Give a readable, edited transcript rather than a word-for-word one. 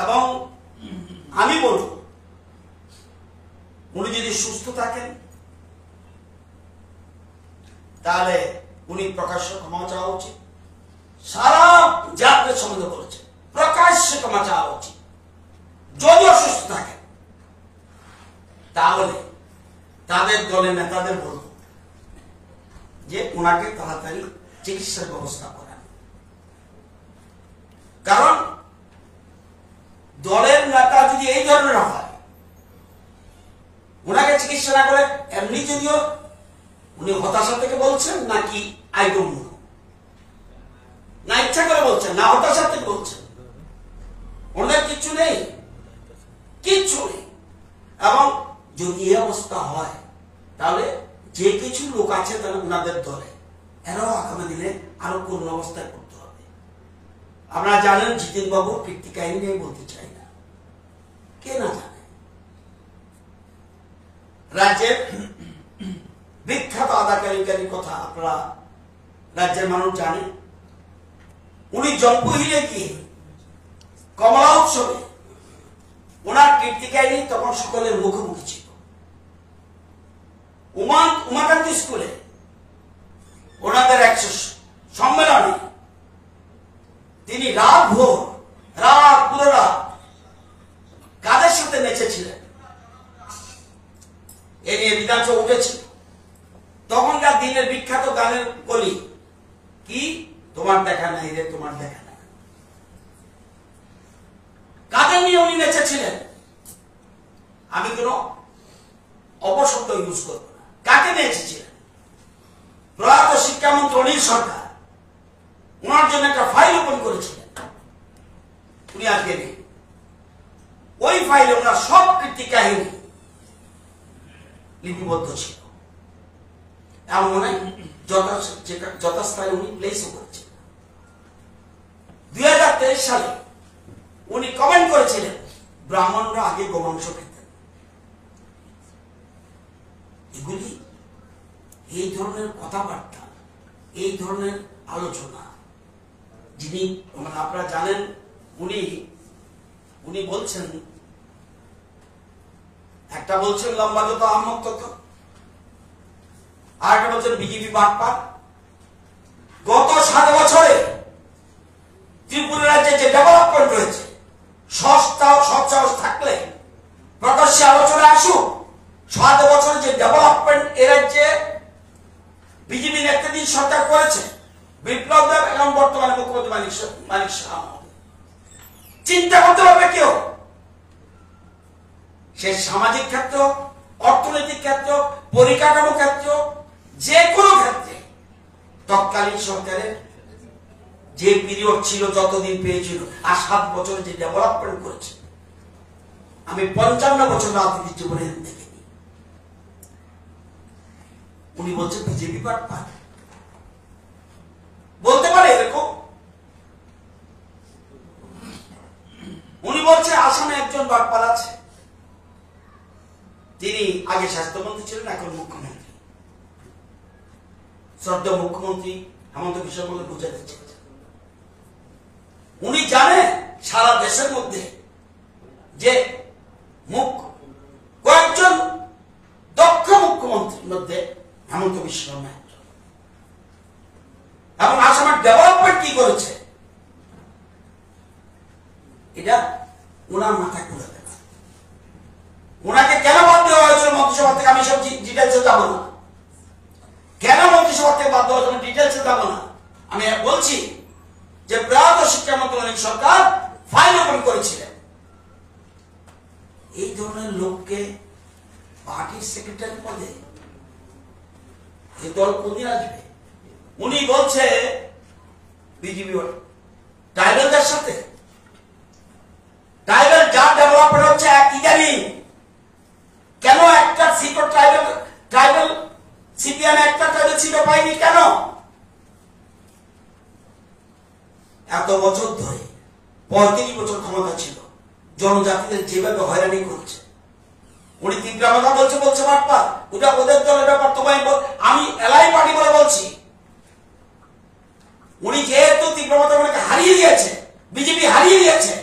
এবং আমি বলব উনি যদি সুস্থ থাকেন তাহলে উনি প্রকাশ্য ক্ষমা চাওয়া উচিত। সারা জাতির সম্বন্ধ করেছে, প্রকাশ্যে ক্ষমা চাওয়া উচিত। যদি অসুস্থ থাকেন তাহলে তাদের দলের নেতাদের বলব যে ওনাকে তাড়াতাড়ি চিকিৎসার ব্যবস্থা করেন। কারণ দলের নেতা যদি এই ধরনের হয়, ওনাকে চিকিৎসা না করে এমনি যদিও উনি হতাশা থেকে বলছেন নাকি আই ডোন্ট নো, না ইচ্ছা করে বলছেন না হতাশা থেকে বলছেন, ওনাদের কিচ্ছু নেই, কিচ্ছু নেই। এবং যদি এই অবস্থা হয় তাহলে যে কিছু লোক আছে তারা ওনাদের দলে এরাও আগামী দিনে আরো করুণ অবস্থায় করতে হবে। আপনারা জানেন জিতেন বাবু কীর্তি কাহিনী নিয়ে বলতে চাই না, কে না জানে। রাজ্যের বিখ্যাত আদাকারিকারীর কথা আপনারা রাজ্যের মানুষ জানে। উনি জম্পুহিলে গিয়ে কমলা উৎসবে ওনার কীর্তি কাহিনী তখন সকলের মুখোমুখি ছিল। উমাকান্ত স্কুলে ওনাদের এক সম্মেলনে তিনি পুরো রাত কাদের সাথে নেচেছিলেন, এ নিয়ে বিধানসভা উঠেছিল। তখনকার দিনের বিখ্যাত গানের কলি কি, তোমার দেখা নাই রে তোমার দেখা নাই। কাদের নিয়ে উনি নেচেছিলেন আমি কোন অপশব্দ ইউজ করব না। কাকে নেচেছিলেন? প্রয়াত শিক্ষামন্ত্রী অনিল সরকার ওনার জন্য একটা ফাইল ওপেন করেছিলেন, উনি আজকে নেই। ওই ফাইলে ওনার সব কীর্তি কাহিনী লিপিবদ্ধ ছিল এবং মনে যথাস্থানে উনি প্লেসও করেছেন। 2023 সালে উনি কমেন্ট করেছিলেন ব্রাহ্মণরা আগে গোমাংস খেতেন। এগুলি এই ধরনের কথাবার্তা, এই ধরনের আলোচনা যিনি আপনারা জানেন, উনি বলছেন, একটা বলছেন লম্বা যত আহমদ তত, আর একটা বলছেন বিজেপি বাটপার। গত 7 বছরে ত্রিপুরা রাজ্যে যে ডেভেলপমেন্ট হয়েছে, সৎসাহস থাকলে প্রকাশ্যে আলোচনা আসুক। 7 বছরে যে ডেভেলপমেন্ট এ রাজ্যে বিজেপি নেতৃত্বাধীন সরকার করেছে, বিপ্লব দেব এবং বর্তমানে মুখ্যমন্ত্রী মানিক শাহ, চিন্তা করতে পারবে কেউ? সে সামাজিক ক্ষেত্র, অর্থনৈতিক ক্ষেত্র, পরিকাঠামো ক্ষেত্র, যে কোনো ক্ষেত্রে তৎকালীন সরকারের যে পিরিয়ড ছিল, যতদিন পেয়েছিল, আর 7 বছরে যে ডেভেলপমেন্ট করেছে, আমি 55 বছর রাজনীতি জীবনে দেখিনি। উনি বলছেন বিজেপি বাটপার, বলতে পারে এরকম? উনি বলছে আসামে একজন বাটপার আছে, তিনি আগে স্বাস্থ্যমন্ত্রী ছিলেন, এখন মুখ্যমন্ত্রী। শ্রদ্ধেয় মুখ্যমন্ত্রী হেমন্ত বিশ্ব শর্মা বুঝাতে চেয়েছেন। উনি জানেন সারা দেশের মধ্যে যে কয়েকজন দক্ষ মুখ্যমন্ত্রীর মধ্যে হেমন্ত বিশ্ব শর্মা একজন। এবং আসামের ডেভেলপমেন্ট কি করেছে এটা ওনার মাথায় খুলে দেবে। ওনাকে কেন বাদ দেওয়া হয়েছিল মন্ত্রিসভা থেকে, আমি সব ডিটেলসে যাবো না। কেন মন্ত্রিসভা থেকে বাদ দেওয়া হয়েছিল ডিটেলসে যাবো না। আমি বলছি যে প্রয়াত শিক্ষামন্ত্রী অনিল সরকার ফাইল ওপেন করেছিলেন। এই ধরনের লোককে পার্টির সেক্রেটারি পদে এই দল কোনদিন আসবে? উনি বলছে বিজেপি ট্রাইবেলদের সাথে, ট্রাইবেল যা ডেভেলপমেন্ট হচ্ছে ইদানিং, কেন একটা সিটও ট্রাইবেল সিপিএম একটা ট্রাইবেল সিটও পাইনি কেন? এত বছর ধরে 35 বছর ক্ষমতা ছিল, জনজাতিদের যেভাবে হয়রানি করছে, উনি তীব্র কথা বলছে বাটপার, ওটা ওদের দলের ব্যাপার। তোমায় আমি এলাই পার্টি বলে বলছি, উনি যেহেতু তীব্র কথা হারিয়ে দিয়েছে, বিজেপি হারিয়ে দিয়েছে,